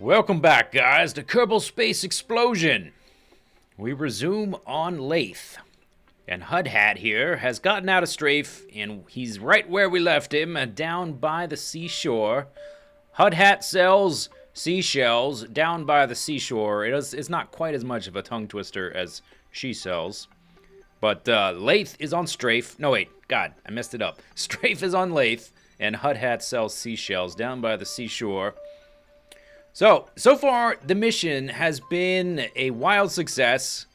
Welcome back, guys, to Kerbal Space Explosion. We resume on Lath. And Hudhat here has gotten out of strafe, and he's right where we left him, down by the seashore. Hudhat sells seashells down by the seashore. It's not quite as much of a tongue twister as she sells. But Lath is on strafe. No, wait. God, I messed it up. Strafe is on Lath, and Hudhat sells seashells down by the seashore. So far, the mission has been a wild success.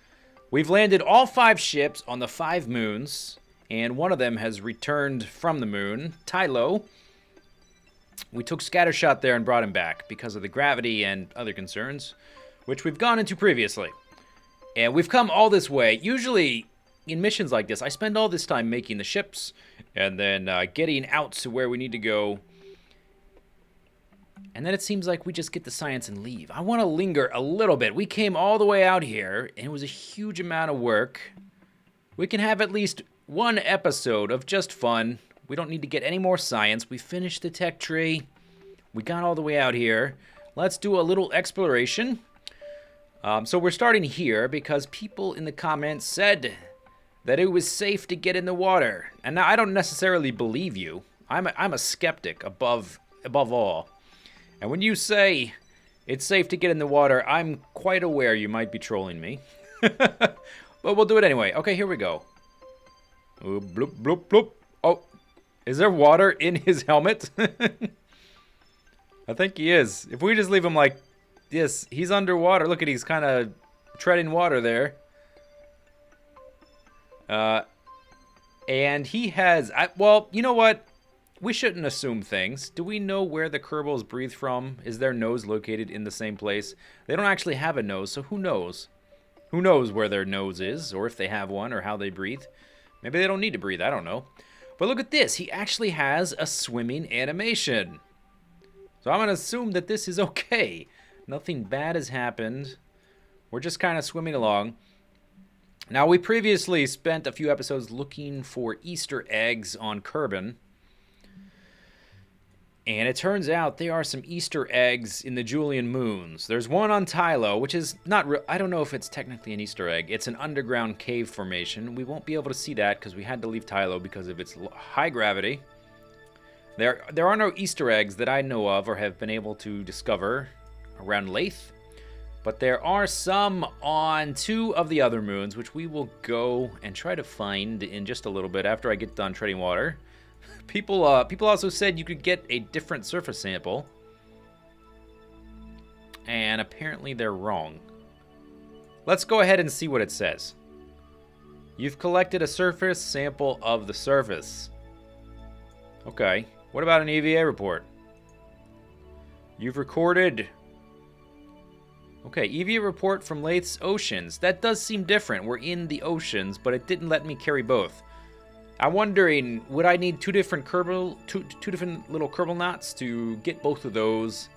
We've landed all 5 ships on the 5 moons, and one of them has returned from the moon, Tylo. We took Scattershot there and brought him back because of the gravity and other concerns, which we've gone into previously. And we've come all this way. Usually, in missions like this, I spend all this time making the ships, and then getting out to where we need to go. And then it seems like we just get the science and leave. I want to linger a little bit. We came all the way out here, and it was a huge amount of work. We can have at least one episode of just fun. We don't need to get any more science. We finished the tech tree. We got all the way out here. Let's do a little exploration. So we're starting here because people in the comments said that it was safe to get in the water. And now I don't necessarily believe you. I'm a skeptic above all. And when you say it's safe to get in the water, I'm quite aware you might be trolling me. But we'll do it anyway. Okay, here we go. Oh, bloop, bloop, bloop. Oh, is there water in his helmet? I think he is. If we just leave him like this, he's underwater. Look at, he's kind of treading water there. And he has... well, you know what? We shouldn't assume things. Do we know where the Kerbals breathe from? Is their nose located in the same place? They don't actually have a nose, so who knows? Who knows where their nose is, or if they have one, or how they breathe? Maybe they don't need to breathe, I don't know. But look at this, he actually has a swimming animation. So I'm going to assume that this is okay. Nothing bad has happened. We're just kind of swimming along. Now, we previously spent a few episodes looking for Easter eggs on Kerbal. And it turns out there are some Easter eggs in the Julian moons. There's one on Tylo, which is not real. I don't know if it's technically an Easter egg. It's an underground cave formation. We won't be able to see that because we had to leave Tylo because of its high gravity. There are no Easter eggs that I know of or have been able to discover around Lath. But there are some on 2 of the other moons, which we will go and try to find in just a little bit after I get done treading water. People also said you could get a different surface sample. And apparently they're wrong. Let's go ahead and see what it says. You've collected a surface sample of the surface. Okay. What about an EVA report? You've recorded... Okay, EVA report from Lath's oceans. That does seem different. We're in the oceans, but it didn't let me carry both. I'm wondering, would I need 2 different two different little Kerbal knots to get both of those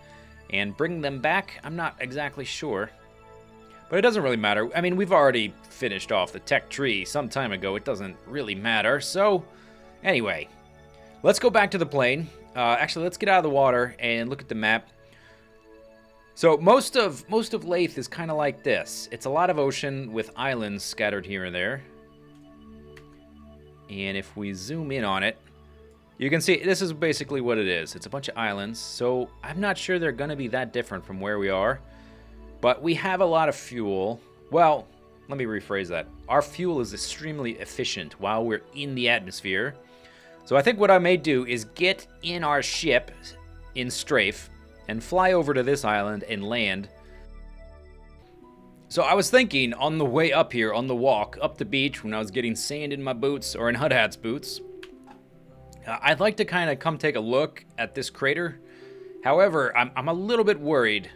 and bring them back? I'm not exactly sure. But it doesn't really matter. I mean, we've already finished off the tech tree some time ago. It doesn't really matter. So, anyway, let's go back to the plane. Actually, let's get out of the water and look at the map. So most of Lath is kind of like this. It's a lot of ocean with islands scattered here and there. And if we zoom in on it, you can see this is basically what it is. It's a bunch of islands, so I'm not sure they're going to be that different from where we are. But we have a lot of fuel. Well, let me rephrase that. Our fuel is extremely efficient while we're in the atmosphere. So I think what I may do is get in our ship in strafe and fly over to this island and land. So I was thinking on the way up here, on the walk up the beach, when I was getting sand in my boots, or in Hudhat's boots, I'd like to kind of come take a look at this crater. However, I'm a little bit worried.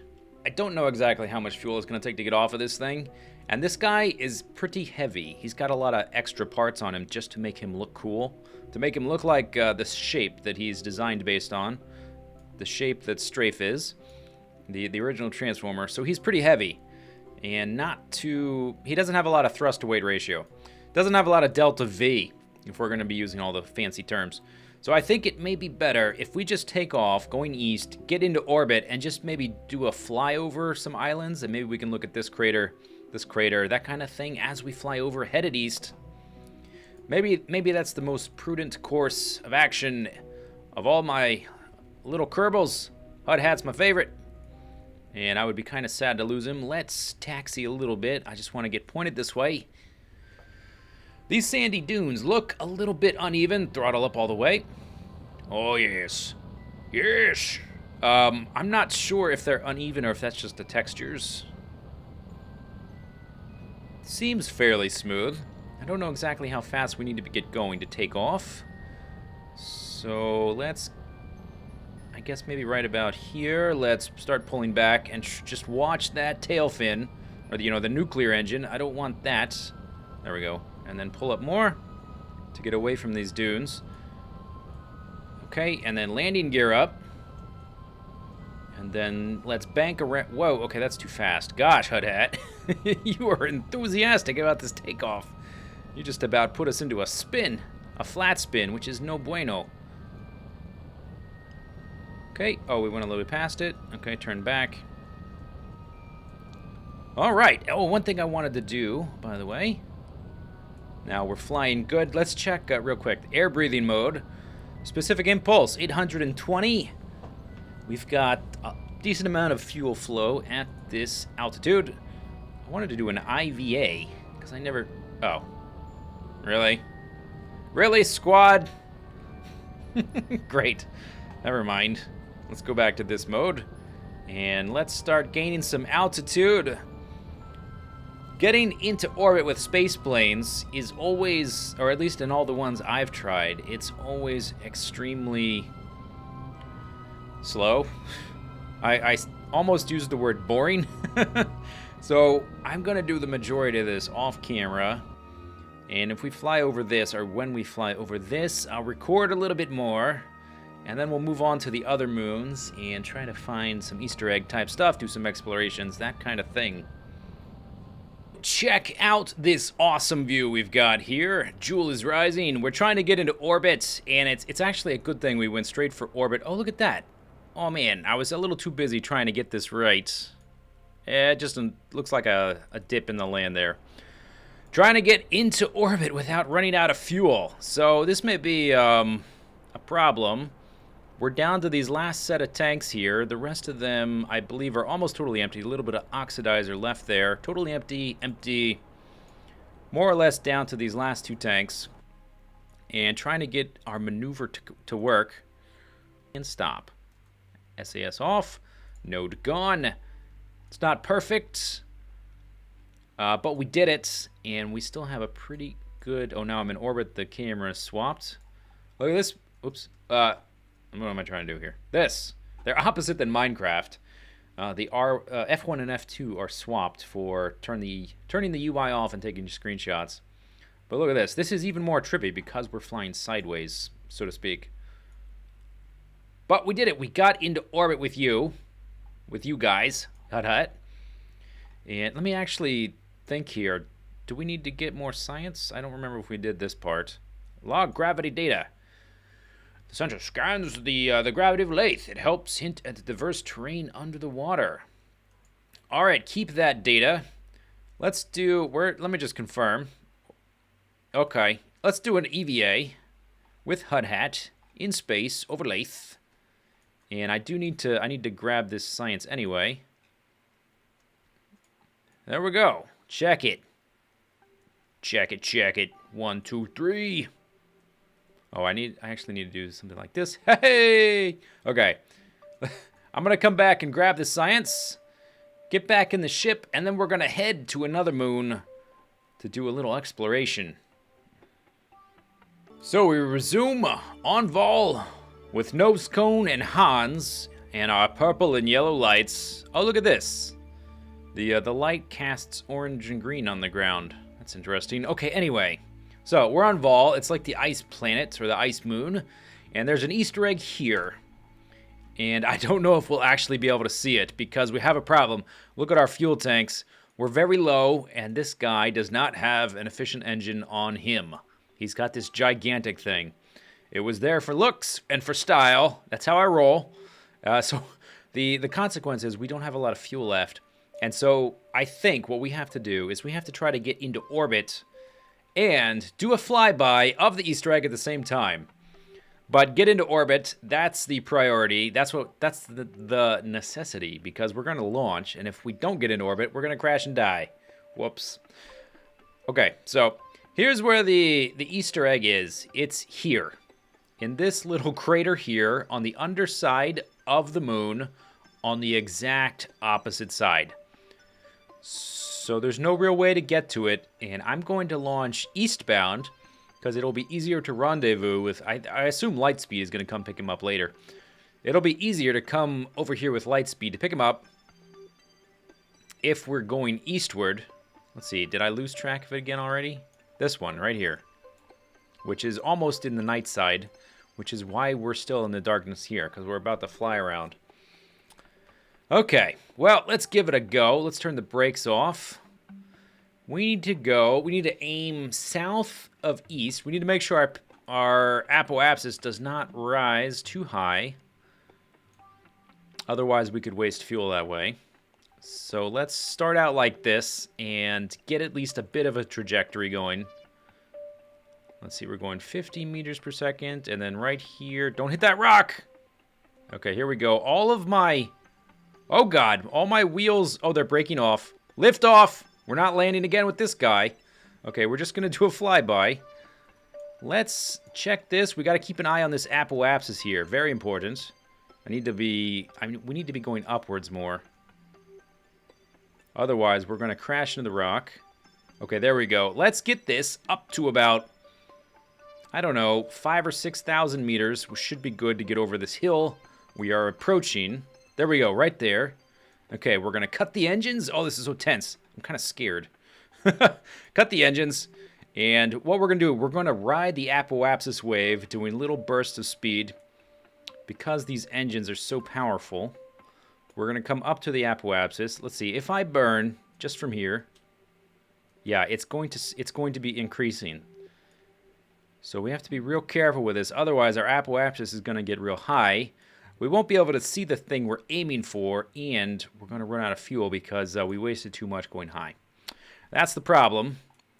I don't know exactly how much fuel it's going to take to get off of this thing. And this guy is pretty heavy. He's got a lot of extra parts on him just to make him look cool. To make him look like the shape that he's designed based on. The shape that Strafe is. The original Transformer. So he's pretty heavy. And he doesn't have a lot of thrust to weight ratio. Doesn't have a lot of delta V, if we're going to be using all the fancy terms. So I think it may be better if we just take off, going east, get into orbit, and just maybe do a flyover some islands, and maybe we can look at this crater, that kind of thing as we fly over, headed east. Maybe that's the most prudent course of action of all my little Kerbals. Hud Hat's my favorite. And I would be kind of sad to lose him. Let's taxi a little bit. I just want to get pointed this way. These sandy dunes look a little bit uneven. Throttle up all the way. Oh, yes. Yes! I'm not sure if they're uneven or if that's just the textures. Seems fairly smooth. I don't know exactly how fast we need to get going to take off. So let's, I guess maybe right about here, let's start pulling back and just watch that tail fin, or the nuclear engine. I don't want that. There we go. And then pull up more to get away from these dunes. Okay, and then landing gear up. And then let's bank around. Whoa, okay, that's too fast. Gosh, Hud Hat. You are enthusiastic about this takeoff. You just about put us into a spin. A flat spin, which is no bueno. Okay, oh, we went a little bit past it. Okay, turn back. All right. Oh, one thing I wanted to do, by the way. Now we're flying good. Let's check real quick. Air breathing mode. Specific impulse, 820. We've got a decent amount of fuel flow at this altitude. I wanted to do an IVA, because I never... Oh. Really? Really, squad? Great. Never mind. Let's go back to this mode. And let's start gaining some altitude. Getting into orbit with space planes is always, or at least in all the ones I've tried, it's always extremely slow. I almost used the word boring. So I'm going to do the majority of this off camera. And if we fly over this, or when we fly over this, I'll record a little bit more. And then we'll move on to the other moons and try to find some Easter egg type stuff, do some explorations, that kind of thing. Check out this awesome view we've got here. Jool is rising. We're trying to get into orbit, and it's actually a good thing we went straight for orbit. Oh, look at that. Oh, man, I was a little too busy trying to get this right. It just looks like a dip in the land there. Trying to get into orbit without running out of fuel. So this may be a problem. We're down to these last set of tanks here. The rest of them, I believe, are almost totally empty. A little bit of oxidizer left there. Totally empty, empty. More or less down to these last two tanks. And trying to get our maneuver to work. And stop. SAS off. Node gone. It's not perfect. But we did it. And we still have a pretty good... Oh, now I'm in orbit. The camera is swapped. Look at this. Oops. What am I trying to do here? This. They're opposite than Minecraft. The F1 and F2 are swapped for turning the UI off and taking screenshots. But look at this. This is even more trippy because we're flying sideways, so to speak. But we did it. We got into orbit with you guys. Hut Hut. And let me actually think here. Do we need to get more science? I don't remember if we did this part. Log gravity data. The sensor scans the gravity of Lath. It helps hint at the diverse terrain under the water. All right, keep that data. Let's do... let me just confirm. Okay, let's do an EVA with Hud Hat in space over Lath. And I need to grab this science anyway. There we go. Check it. Check it, check it. 1, 2, 3. Oh, I actually need to do something like this. Hey! Okay. I'm going to come back and grab the science, get back in the ship, and then we're going to head to another moon to do a little exploration. So we resume on Vol with Nose Cone and Hans and our purple and yellow lights. Oh, look at this. The light casts orange and green on the ground. That's interesting. Okay, anyway. So, we're on Vol. It's like the ice planet, or the ice moon. And there's an Easter egg here. And I don't know if we'll actually be able to see it, because we have a problem. Look at our fuel tanks. We're very low, and this guy does not have an efficient engine on him. He's got this gigantic thing. It was there for looks and for style. That's how I roll. So the consequence is we don't have a lot of fuel left. And so I think what we have to do is we have to try to get into orbit and do a flyby of the Easter egg at the same time. But get into orbit, that's the priority. That's the necessity, because we're going to launch, and if we don't get into orbit, we're going to crash and die. Whoops. Okay, so here's where the Easter egg is. It's here. In this little crater here on the underside of the moon on the exact opposite side. So there's no real way to get to it, and I'm going to launch eastbound because it'll be easier to rendezvous with. I assume Lightspeed is going to come pick him up later. It'll be easier to come over here with Lightspeed to pick him up if we're going eastward. Let's see, did I lose track of it again already? This one right here, which is almost in the night side, which is why we're still in the darkness here, because we're about to fly around. Okay, well, let's give it a go. Let's turn the brakes off. We need to aim south of east. We need to make sure our apoapsis does not rise too high. Otherwise, we could waste fuel that way. So let's start out like this and get at least a bit of a trajectory going. Let's see, we're going 50 meters per second, and then right here, don't hit that rock! Okay, here we go. Oh God, all my wheels, oh, they're breaking off. Lift off! We're not landing again with this guy. Okay, we're just gonna do a flyby. Let's check this. We gotta keep an eye on this apoapsis here. Very important. We need to be going upwards more. Otherwise, we're gonna crash into the rock. Okay, there we go. Let's get this up to about, I don't know, 5,000 or 6,000 meters. We should be good to get over this hill we are approaching. There we go, right there. Okay, we're gonna cut the engines. Oh, this is so tense. I'm kind of scared. Cut the engines. And what we're gonna do, we're gonna ride the apoapsis wave, doing little bursts of speed. Because these engines are so powerful, we're gonna come up to the apoapsis. Let's see, if I burn just from here, yeah, it's going to be increasing. So we have to be real careful with this. Otherwise, our apoapsis is gonna get real high. We won't be able to see the thing we're aiming for, and we're going to run out of fuel because we wasted too much going high. That's the problem.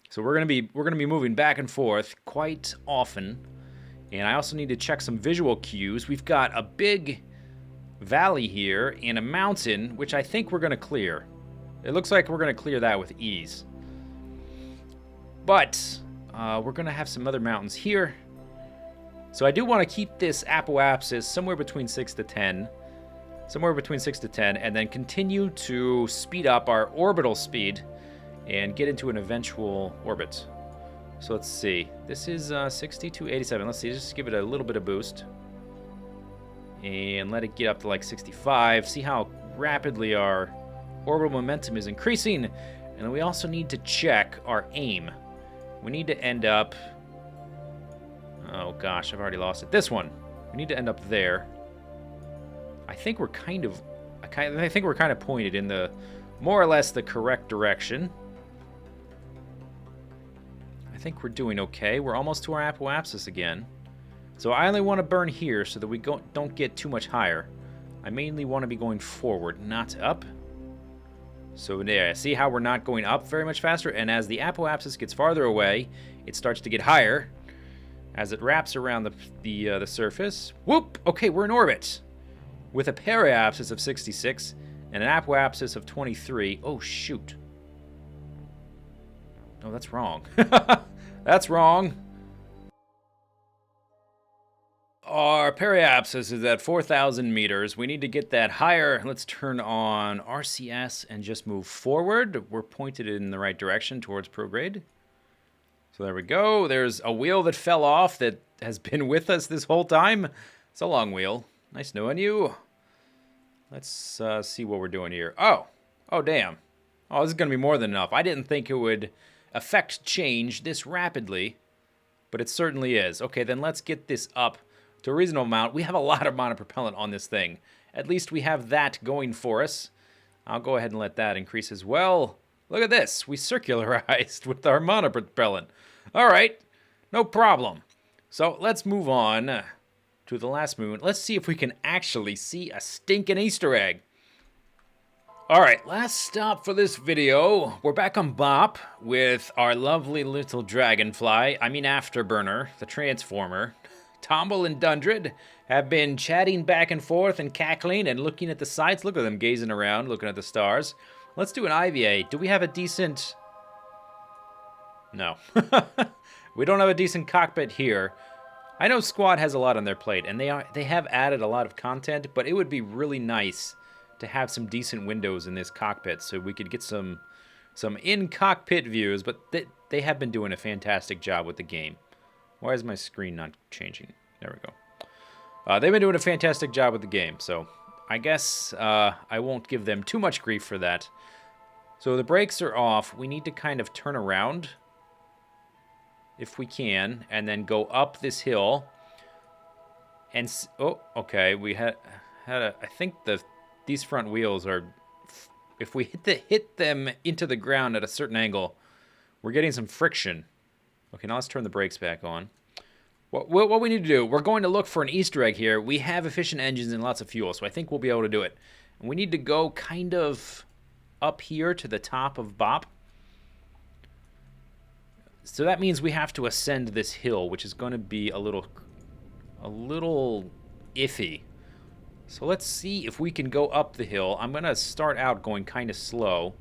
So we're going to be moving back and forth quite often, and I also need to check some visual cues. We've got a big valley here and a mountain, which I think we're going to clear. It looks like we're going to clear that with ease. But we're going to have some other mountains here. So I do want to keep this apoapsis somewhere between 6 to 10. Somewhere between 6 to 10, and then continue to speed up our orbital speed and get into an eventual orbit. So let's see. This is 6287. Let's see, just give it a little bit of boost. And let it get up to like 65. See how rapidly our orbital momentum is increasing. And then we also need to check our aim. We need to end up... Oh gosh, I've already lost it. This one. We need to end up there. I think we're kind of pointed in the more or less the correct direction. I think we're doing okay. We're almost to our apoapsis again. So I only want to burn here so that we don't get too much higher. I mainly want to be going forward, not up. So there, see how we're not going up very much faster? And as the apoapsis gets farther away, it starts to get higher. As it wraps around the surface. Whoop! Okay, we're in orbit. With a periapsis of 66 and an apoapsis of 23. Oh, shoot. Oh, that's wrong. That's wrong. Our periapsis is at 4,000 meters. We need to get that higher. Let's turn on RCS and just move forward. We're pointed in the right direction towards prograde. So there we go. There's a wheel that fell off that has been with us this whole time. It's a long wheel. Nice knowing you. Let's see what we're doing here. Oh, damn. Oh, this is going to be more than enough. I didn't think it would affect change this rapidly, but it certainly is. Okay, then let's get this up to a reasonable amount. We have a lot of monopropellant on this thing. At least we have that going for us. I'll go ahead and let that increase as well. Look at this. We circularized with our monopropellant. All right, no problem. So let's move on to the last moon. Let's see if we can actually see a stinking Easter egg. Alright, last stop for this video. We're back on Bop with our lovely little dragonfly, Afterburner, the Transformer. Tomble and Dundred have been chatting back and forth and cackling and looking at the sights. Look at them gazing around, looking at the stars. Let's do an IVA. Do we have a decent... No. We don't have a decent cockpit here. I know Squad has a lot on their plate, and they have added a lot of content, but it would be really nice to have some decent windows in this cockpit so we could get some in-cockpit views, but they have been doing a fantastic job with the game. Why is my screen not changing? There we go. They've been doing a fantastic job with the game, so I guess I won't give them too much grief for that. So the brakes are off. We need to kind of turn around, if we can, and then go up this hill. And oh, okay, we had I think these front wheels are, if we hit them into the ground at a certain angle, we're getting some friction. Okay, now let's turn the brakes back on. What we need to do, we're going to look for an Easter egg here. We have efficient engines and lots of fuel, so I think we'll be able to do it. And we need to go kind of up here to the top of Bop. So that means we have to ascend this hill, which is going to be a little iffy. So let's see if we can go up the hill. I'm going to start out going kind of slow.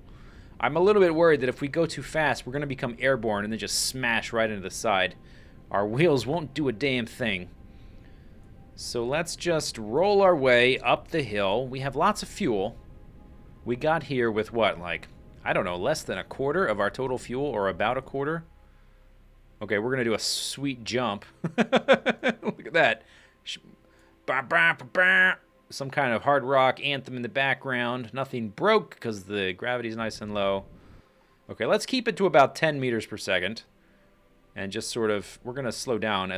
I'm a little bit worried that if we go too fast, we're going to become airborne and then just smash right into the side. Our wheels won't do a damn thing. So let's just roll our way up the hill. We have lots of fuel. We got here with what, like, I don't know, less than a quarter of our total fuel, or about a quarter. Okay, we're going to do a sweet jump. Look at that. Some kind of hard rock anthem in the background. Nothing broke because the gravity's nice and low. Okay, let's keep it to about 10 meters per second. And just sort of, we're going to slow down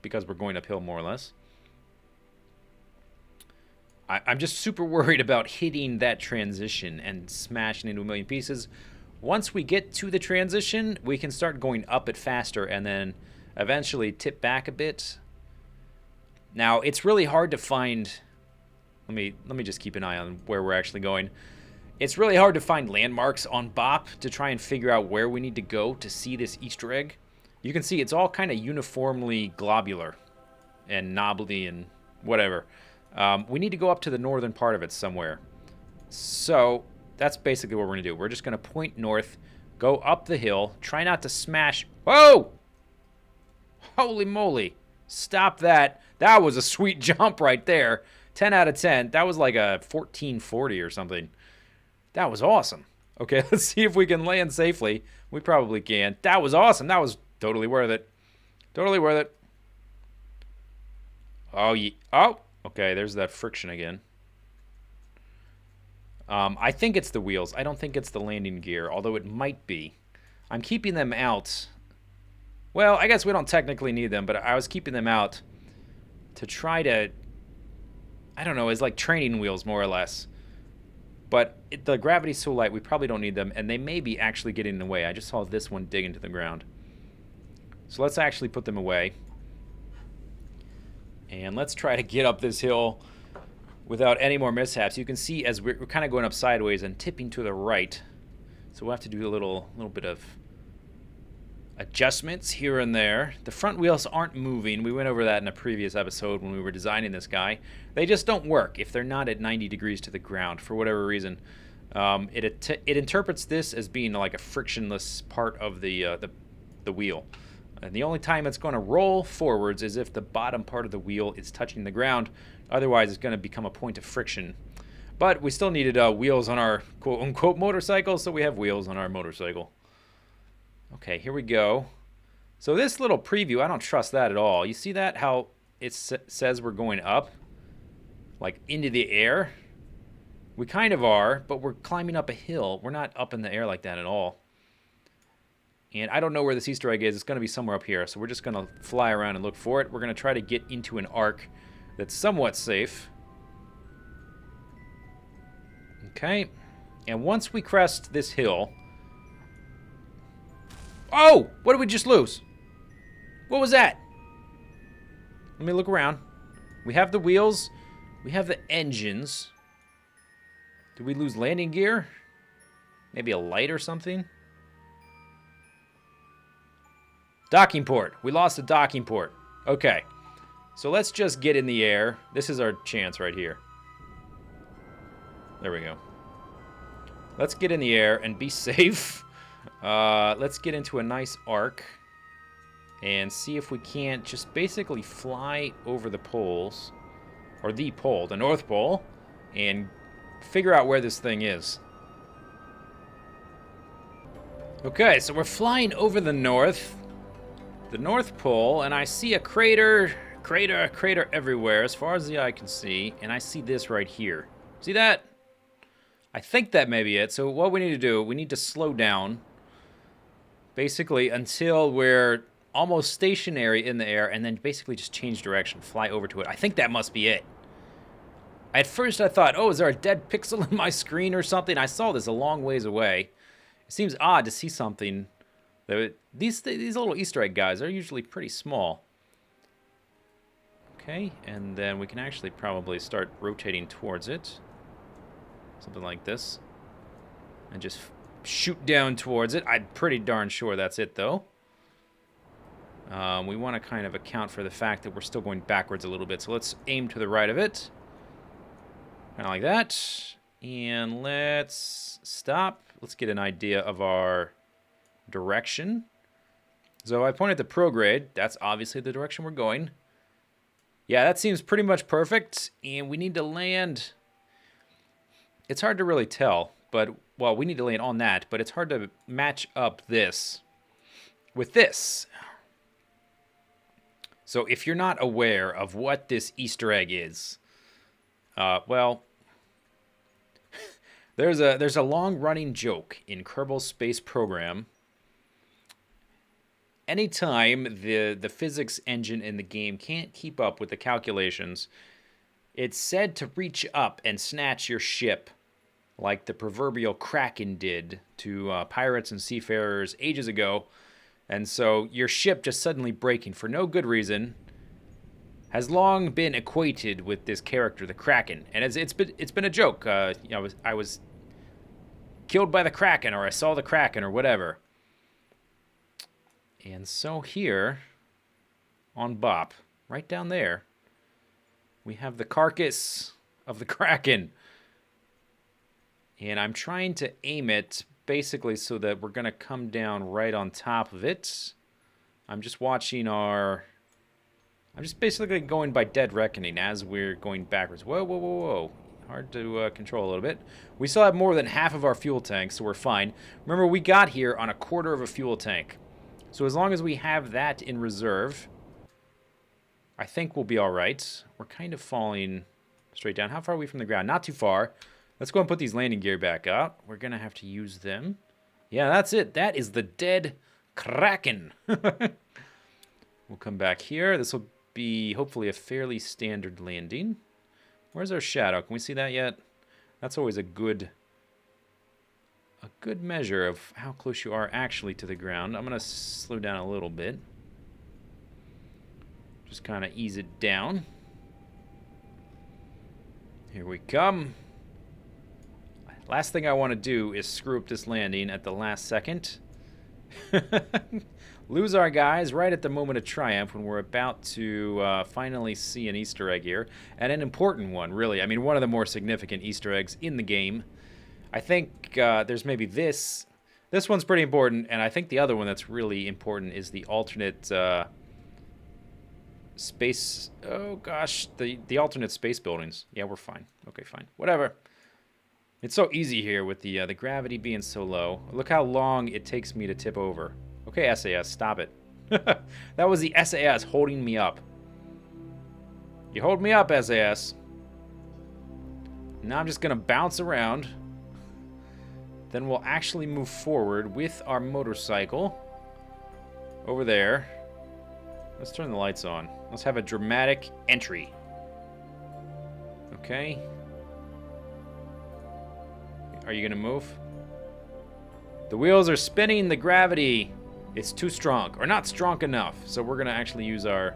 because we're going uphill more or less. I'm just super worried about hitting that transition and smashing into a million pieces. Once we get to the transition, we can start going up it faster and then eventually tip back a bit. Now, it's really hard to find... Let me just keep an eye on where we're actually going. It's really hard to find landmarks on Bop to try and figure out where we need to go to see this Easter egg. You can see it's all kind of uniformly globular and knobbly and whatever. We need to go up to the northern part of it somewhere. So that's basically what we're going to do. We're just going to point north, go up the hill, try not to smash... Whoa! Holy moly. Stop that. That was a sweet jump right there. 10 out of 10. That was like a 1440 or something. That was awesome. Okay, let's see if we can land safely. We probably can. That was awesome. That was totally worth it. Totally worth it. Oh, yeah. Oh, okay, there's that friction again. I think it's the wheels. I don't think it's the landing gear, although it might be. I'm keeping them out. Well, I guess we don't technically need them, but I was keeping them out to try to... I don't know, it's like training wheels, more or less. But the gravity's so light, we probably don't need them, and they may be actually getting in the way. I just saw this one dig into the ground. So let's actually put them away. And let's try to get up this hill without any more mishaps. You can see as we're kind of going up sideways and tipping to the right. So we'll have to do a little bit of adjustments here and there. The front wheels aren't moving. We went over that in a previous episode when we were designing this guy. They just don't work if they're not at 90 degrees to the ground for whatever reason. It interprets this as being like a frictionless part of the wheel. And the only time it's going to roll forwards is if the bottom part of the wheel is touching the ground. Otherwise, it's going to become a point of friction. But we still needed wheels on our quote-unquote motorcycle, so we have wheels on our motorcycle. Okay, here we go. So this little preview, I don't trust that at all. You see that? How it says we're going up? Like into the air? We kind of are, but we're climbing up a hill. We're not up in the air like that at all. And I don't know where this Easter egg is. It's going to be somewhere up here. So we're just going to fly around and look for it. We're going to try to get into an arc that's somewhat safe. Okay. And once we crest this hill... Oh! What did we just lose? What was that? Let me look around. We have the wheels. We have the engines. Did we lose landing gear? Maybe a light or something? Docking port. We lost the docking port. Okay. So let's just get in the air. This is our chance right here. There we go. Let's get in the air and be safe. Let's get into a nice arc and see if we can't just basically fly over the poles, or the pole, the North Pole, and figure out where this thing is. Okay, so we're flying over the North Pole, and I see a crater everywhere as far as the eye can see, and I see this right here. See that? I think that may be it. So what we need to do, we need to slow down basically until we're almost stationary in the air, and then basically just change direction, fly over to it. I think that must be it. At first I thought, oh, is there a dead pixel in my screen or something? I saw this a long ways away. It seems odd to see something. These little Easter egg guys are usually pretty small. Okay, and then we can actually probably start rotating towards it. Something like this. And just shoot down towards it. I'm pretty darn sure that's it, though. We want to kind of account for the fact that we're still going backwards a little bit. So let's aim to the right of it. Kind of like that. And let's stop. Let's get an idea of our direction. So I pointed to prograde. That's obviously the direction we're going. Yeah, that seems pretty much perfect. And we need to land... It's hard to really tell, but, well, we need to land on that, but it's hard to match up this with this. So if you're not aware of what this Easter egg is, well, there's a long-running joke in Kerbal's space program. Anytime the physics engine in the game can't keep up with the calculations, it's said to reach up and snatch your ship, like the proverbial Kraken did to pirates and seafarers ages ago. And so your ship just suddenly breaking for no good reason has long been equated with this character, the Kraken. And it's been a joke. You know, I was killed by the Kraken, or I saw the Kraken, or whatever. And so here on Bop, right down there, we have the carcass of the Kraken. And I'm trying to aim it basically so that we're going to come down right on top of it. I'm just watching our... I'm just basically going by dead reckoning as we're going backwards. Whoa, whoa, whoa, whoa. Hard to control a little bit. We still have more than half of our fuel tank, so we're fine. Remember, we got here on a quarter of a fuel tank. So as long as we have that in reserve, I think we'll be all right. We're kind of falling straight down. How far are we from the ground? Not too far. Let's go and put these landing gear back up. We're going to have to use them. Yeah, that's it. That is the dead Kraken. We'll come back here. This will be hopefully a fairly standard landing. Where's our shadow? Can we see that yet? That's always a good measure of how close you are actually to the ground. I'm going to slow down a little bit. Just kind of ease it down. Here we come. Last thing I want to do is screw up this landing at the last second. Lose our guys right at the moment of triumph when we're about to finally see an Easter egg here. And an important one, really. I mean, one of the more significant Easter eggs in the game. I think there's maybe this. This one's pretty important, and I think the other one that's really important is the alternate space... Oh, gosh. The alternate space buildings. Yeah, we're fine. Okay, fine. Whatever. It's so easy here with the gravity being so low. Look how long it takes me to tip over. Okay, SAS, stop it. That was the SAS holding me up. You hold me up, SAS. Now I'm just going to bounce around. Then we'll actually move forward with our motorcycle. Over there. Let's turn the lights on. Let's have a dramatic entry. Okay. Are you going to move? The wheels are spinning. The gravity is too strong. Or not strong enough. So we're going to actually use our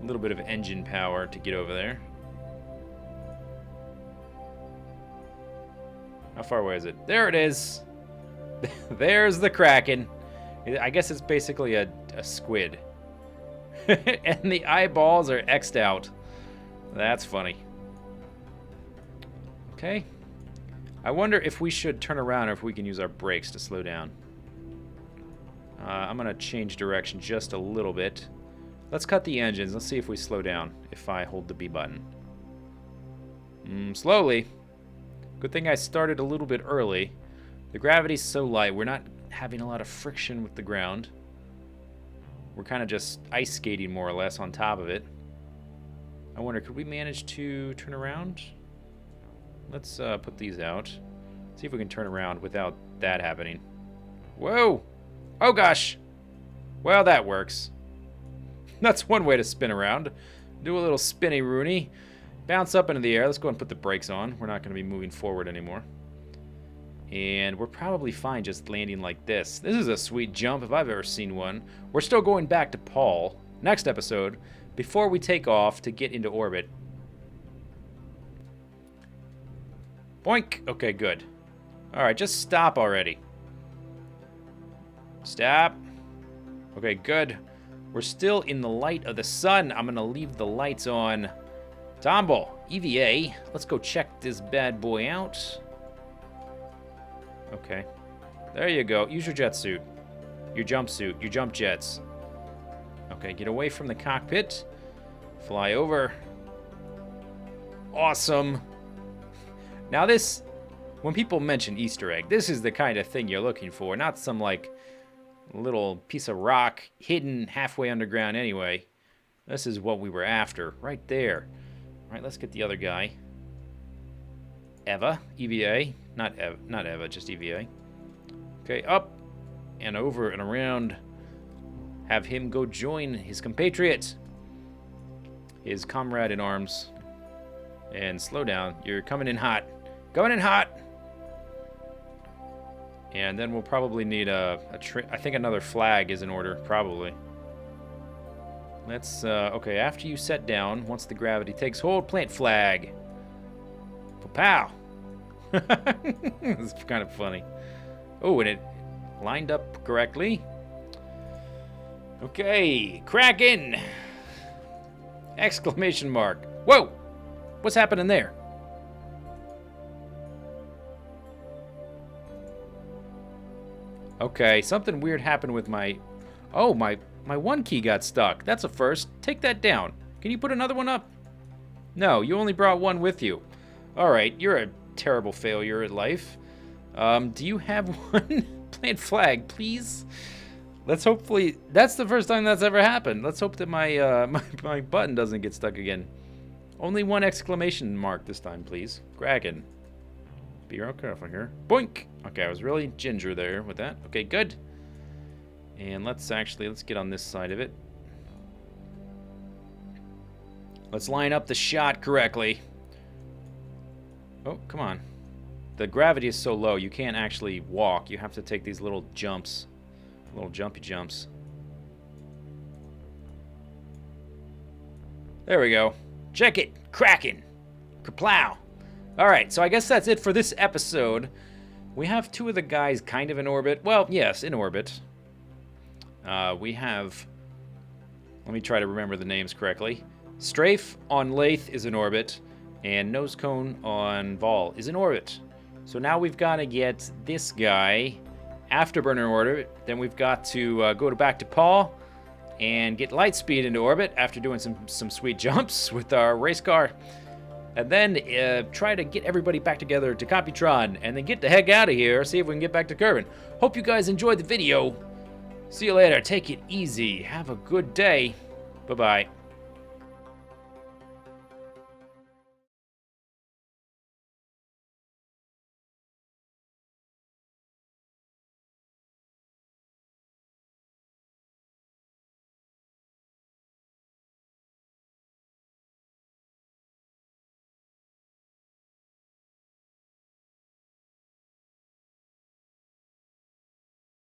A little bit of engine power to get over there. How far away is it? There it is. There's the Kraken. I guess it's basically a squid. And the eyeballs are X'd out. That's funny. Okay. I wonder if we should turn around or if we can use our brakes to slow down. I'm going to change direction just a little bit. Let's cut the engines. Let's see if we slow down if I hold the B button. Slowly. Good thing I started a little bit early. The gravity's so light, we're not having a lot of friction with the ground. We're kind of just ice skating more or less on top of it. I wonder, could we manage to turn around? Let's put these out. See if we can turn around without that happening. Whoa! Oh gosh! Well, that works. That's one way to spin around. Do a little spinny Rooney. Bounce up into the air. Let's go and put the brakes on. We're not going to be moving forward anymore. And we're probably fine just landing like this. This is a sweet jump if I've ever seen one. We're still going back to Paul next episode before we take off to get into orbit. Boink. Okay, good. Alright, just stop already. Stop. Okay, good. We're still in the light of the sun. I'm going to leave the lights on. Tombo, EVA. Let's go check this bad boy out. Okay. There you go. Use your jet suit. Your jumpsuit. Your jump jets. Okay, get away from the cockpit. Fly over. Awesome. Now this, when people mention Easter egg, this is the kind of thing you're looking for. Not some, like, little piece of rock hidden halfway underground anyway. This is what we were after. Right there. Alright, let's get the other guy. Eva. EVA. Not Eva, just EVA. Okay, up and over and around. Have him go join his compatriot. His comrade in arms. And slow down. You're coming in hot. Going in hot! And then we'll probably need I think another flag is in order, probably. Let's, okay, after you set down, once the gravity takes hold, plant flag. Pow! It's kind of funny. Oh, and it lined up correctly. Okay, Kraken! Exclamation mark. Whoa! What's happening there? Okay, something weird happened with my... Oh, my one key got stuck. That's a first. Take that down. Can you put another one up? No, you only brought one with you. Alright, you're a terrible failure at life. Do you have one? Plant flag, please. Let's hopefully... That's the first time that's ever happened. Let's hope that my, my button doesn't get stuck again. Only one exclamation mark this time, please. Kraken. Be real careful here. Boink! Okay, I was really ginger there with that. Okay, good. And let's get on this side of it. Let's line up the shot correctly. Oh, come on. The gravity is so low, you can't actually walk. You have to take these little jumps. Little jumpy jumps. There we go. Check it. Kraken. Kerplow. Alright, so I guess that's it for this episode. We have two of the guys kind of in orbit. Well, yes, in orbit. We have... Let me try to remember the names correctly. Strafe on Lath is in orbit, and Nosecone on Vol is in orbit. So now we've got to get this guy Afterburner in orbit. Then we've got to go back to Paul and get Lightspeed into orbit after doing some sweet jumps with our race car. And then try to get everybody back together to Computron, and then get the heck out of here, see if we can get back to Kerbal. Hope you guys enjoyed the video. See you later. Take it easy. Have a good day. Bye-bye.